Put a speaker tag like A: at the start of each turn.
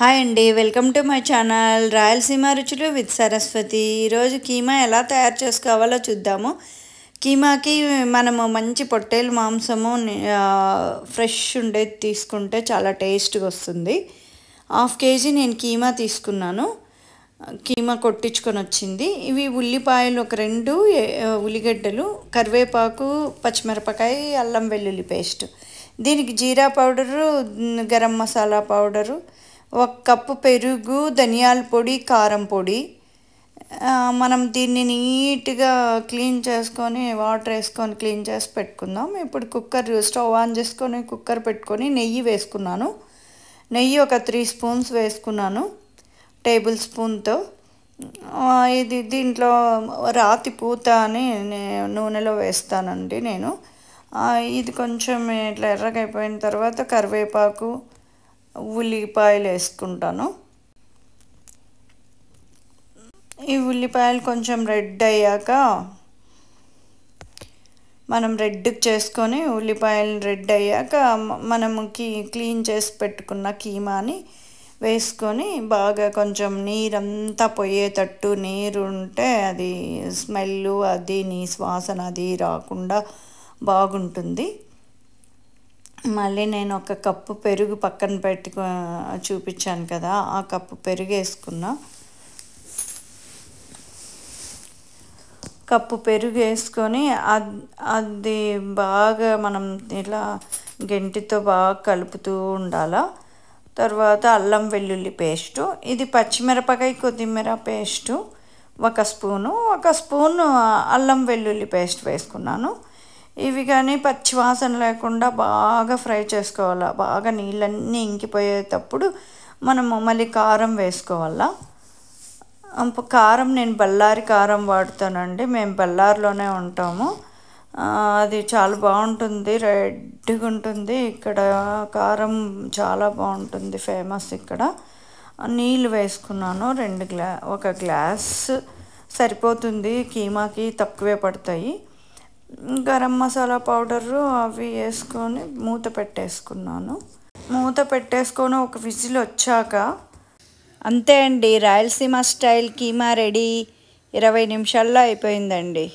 A: Hi అండి, welcome to my channel Rayalaseema రుచులు with Saraswati. ఈరోజు కీమా ఎలా తయారు చేసుకోవాలో చూద్దాము. కీమాకి మనము మంచి పొట్టేలు మాంసము ఫ్రెష్ ఉండేది తీసుకుంటే చాలా టేస్ట్గా వస్తుంది. 1/2 kg నేను కీమా తీసుకున్నాను. కీమా కొట్టించుకొని వచ్చింది. ఇవి ఉల్లిపాయలు ఒక 2 ఉల్లిగడ్డలు, కరివేపాకు, పచ్చిమిరపకాయ, అల్లం వెల్లుల్లి పేస్ట్. దీనికి జీరా powder, garam masala powder, 1 cup పెరుగు, ధనియాల పొడి, కారం పొడి. మనం దీన్ని నీట్గా క్లీన్ చేసుకొని వాటర్ వేసుకొని క్లీన్ చేసి పెట్టుకుందాం. ఇప్పుడు స్టవ్ ఆన్ చేసుకొని కుక్కర్ పెట్టుకొని నెయ్యి వేసుకున్నాను. నెయ్యి ఒక 3 స్పూన్స్ వేసుకున్నాను టేబుల్ స్పూన్తో. దీంట్లో రాతి పూత అని నూనెలో వేస్తానండి నేను. ఇది కొంచెం ఇట్లా ఎర్రగా అయిపోయిన తర్వాత కరివేపాకు, ఉల్లిపాయలు వేసుకుంటాను. ఈ ఉల్లిపాయలు కొంచెం రెడ్ అయ్యాక మనం రెడ్ చేసుకొని ఉల్లిపాయలు రెడ్ అయ్యాక మనము క్లీన్ చేసి పెట్టుకున్న కీమాని వేసుకొని బాగా కొంచెం నీరంతా పోయేటట్టు, నీరు ఉంటే అది స్మెల్ అది వాసన అది రాకుండా బాగుంటుంది. మళ్ళీ నేను 1 కప్పు పెరుగు పక్కన చూపించాను కదా, ఆ కప్పు పెరుగు వేసుకున్నా. కప్పు పెరుగు వేసుకొని అది బాగా మనం ఇలా గెంటితో బాగా కలుపుతూ ఉండాలి. తర్వాత అల్లం వెల్లుల్లి పేస్టు, ఇది పచ్చిమిరపకాయ కొత్తిమీర పేస్టు 1 స్పూను, 1 స్పూను అల్లం వెల్లుల్లి పేస్ట్ వేసుకున్నాను. ఇవి కానీ పచ్చివాసన లేకుండా బాగా ఫ్రై చేసుకోవాలి. బాగా నీళ్ళన్నీ ఇంకిపోయేటప్పుడు మనము మళ్ళీ కారం వేసుకోవాలా. కారం నేను బళ్ళారి కారం వాడుతానండి, మేము బళ్ళారిలోనే ఉంటాము. అది చాలా బాగుంటుంది, రెడ్గా ఉంటుంది. ఇక్కడ కారం చాలా బాగుంటుంది, ఫేమస్ ఇక్కడ. నీళ్ళు వేసుకున్నాను 1 గ్లాస్ సరిపోతుంది, కీమాకి తక్కువే పడతాయి. గరం మసాలా పౌడరు అవి వేసుకొని మూత పెట్టేసుకున్నాను. మూత పెట్టేసుకొని 1 విజిల్ వచ్చాక అంతే అండి, రాయలసీమ స్టైల్ కీమా రెడీ. 20 నిమిషాల్లో అయిపోయిందండి.